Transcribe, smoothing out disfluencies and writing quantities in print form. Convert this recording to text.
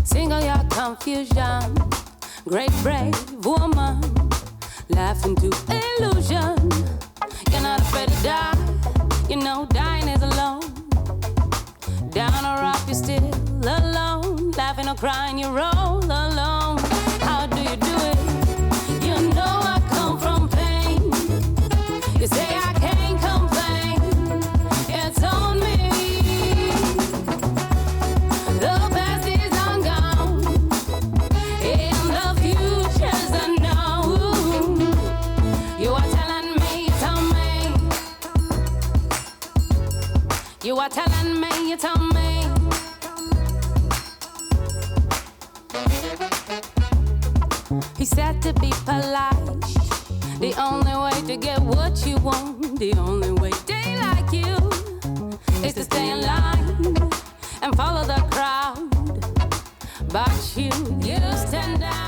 Single your confusion, great brave woman, laughing to illusion. You're not afraid to die, you know dying is alone. Down or up, you're still alone. Laughing or crying, you roll alone. How do you do it? You know I come from pain. You say I can't complain. It's on me. The past is long gone, and the future's unknown. You are telling me, tell me. You are telling me, you tell me. He said to be polite. The only way to get what you want, the only way they like you, is to stay in line and follow the crowd. But you stand out.